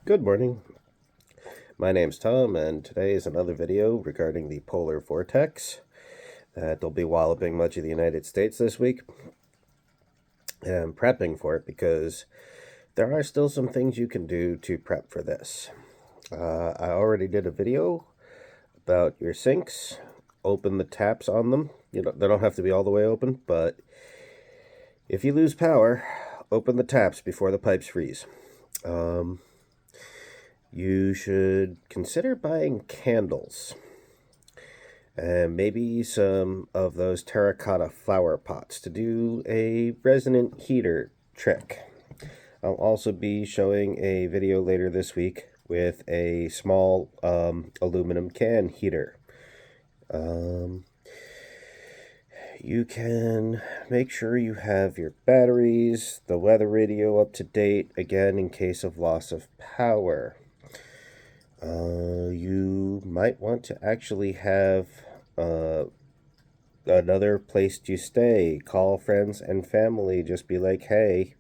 Good morning. My name's Tom, and today is another video regarding the polar vortex that'll be walloping much of the United States this week. And I'm prepping for it because there are still some things you can do to prep for this. I already did a video about your sinks. Open the taps on them. They don't have to be all the way open, but if you lose power, open the taps before the pipes freeze. You should consider buying candles and maybe some of those terracotta flower pots to do a resonant heater trick. I'll also be showing a video later this week with a small aluminum can heater. You can make sure you have your batteries, the weather radio up to date, again in case of loss of power. You might want to actually have another place to stay. Call friends and family. Just be like, hey,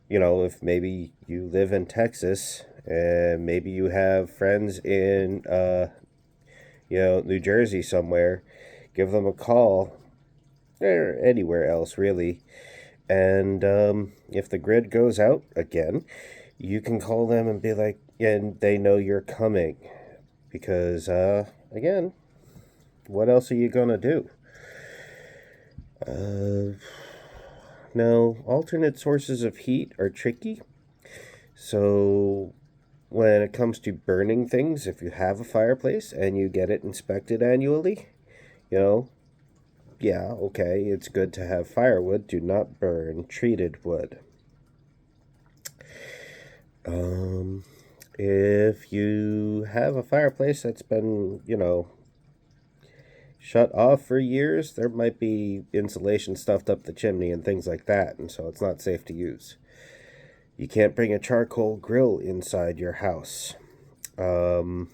if maybe you live in Texas and maybe you have friends in, New Jersey somewhere, give them a call, or anywhere else, really. And if the grid goes out again, you can call them and be like, and they know you're coming. Because, again, what else are you going to do? Now, alternate sources of heat are tricky. So, when it comes to burning things, if you have a fireplace and you get it inspected annually, yeah, okay, it's good to have firewood. Do not burn treated wood. If you have a fireplace that's been, shut off for years, there might be insulation stuffed up the chimney and things like that, and so it's not safe to use. You can't bring a charcoal grill inside your house. That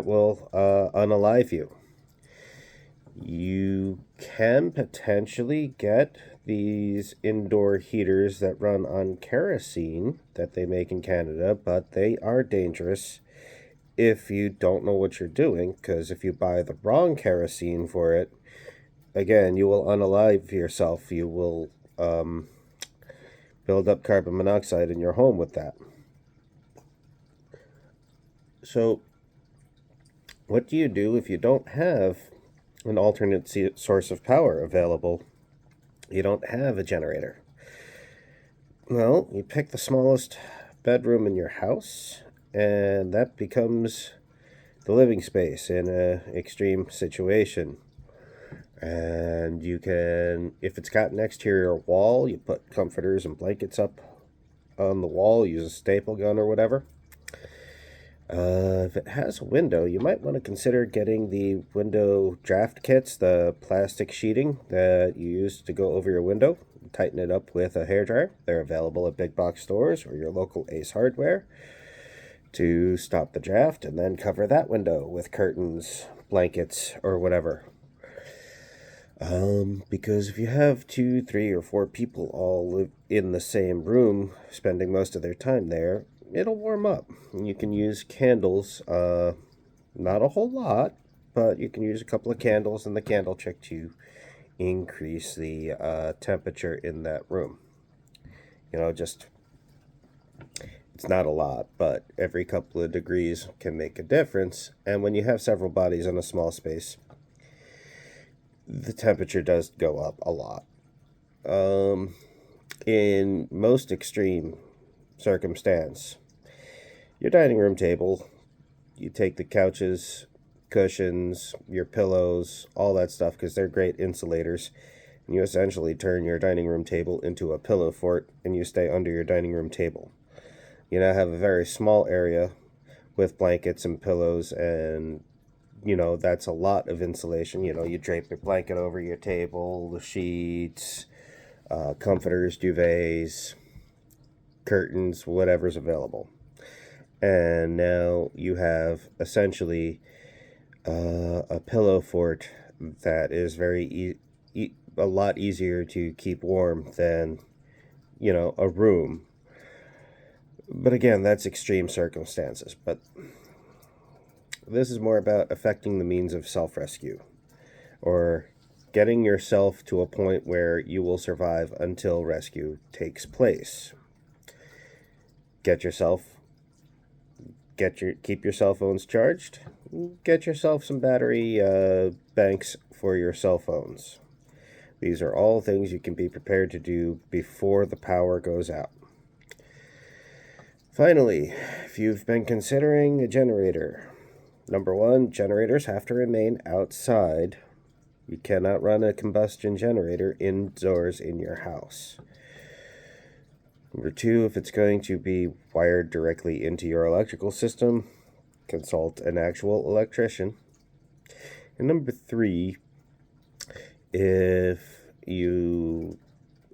will unalive you. You can potentially get these indoor heaters that run on kerosene that they make in Canada, but they are dangerous if you don't know what you're doing, because if you buy the wrong kerosene for it, again, you will unalive yourself. You will build up carbon monoxide in your home with that. So, what do you do if you don't have an alternate source of power available? You don't have a generator. Well, you pick the smallest bedroom in your house, and that becomes the living space in an extreme situation. And you can, if it's got an exterior wall, you put comforters and blankets up on the wall, use a staple gun or whatever. If it has a window, you might want to consider getting the window draft kits, the plastic sheeting that you use to go over your window. Tighten it up with a hairdryer. They're available at big box stores or your local Ace Hardware to stop the draft, and then cover that window with curtains, blankets, or whatever. Because if you have 2, 3, or 4 people all live in the same room, spending most of their time there, it'll warm up. You can use candles, not a whole lot, but you can use a couple of candles in the candle trick to increase the temperature in that room. Just, it's not a lot, but every couple of degrees can make a difference. And when you have several bodies in a small space, the temperature does go up a lot. In most extreme circumstance, your dining room table, you take the couches, cushions, your pillows, all that stuff, because they're great insulators, and you essentially turn your dining room table into a pillow fort, and you stay under your dining room table. You now have a very small area with blankets and pillows, and that's a lot of insulation. You drape your blanket over your table, the sheets, comforters, duvets, curtains, whatever's available. And now you have essentially a pillow fort that is a lot easier to keep warm than a room. But again, that's extreme circumstances. But this is more about affecting the means of self-rescue, or getting yourself to a point where you will survive until rescue takes place. Get yourself keep your cell phones charged. Get yourself some battery banks for your cell phones. These are all things you can be prepared to do before the power goes out. Finally, if you've been considering a generator, number one, generators have to remain outside. You cannot run a combustion generator indoors in your house. Number two, if it's going to be wired directly into your electrical system, consult an actual electrician. And number three, if you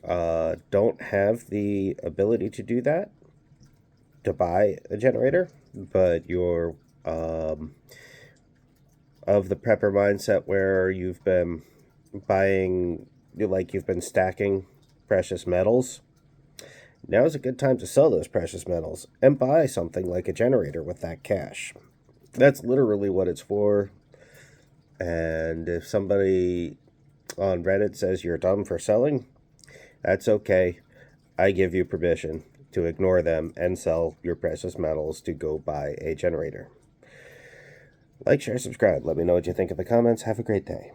don't have the ability to do that, to buy a generator, but you're of the prepper mindset where you've been buying, you've been stacking precious metals, now's a good time to sell those precious metals and buy something like a generator with that cash. That's literally what it's for. And if somebody on Reddit says you're dumb for selling, that's okay. I give you permission to ignore them and sell your precious metals to go buy a generator. Like, share, subscribe. Let me know what you think in the comments. Have a great day.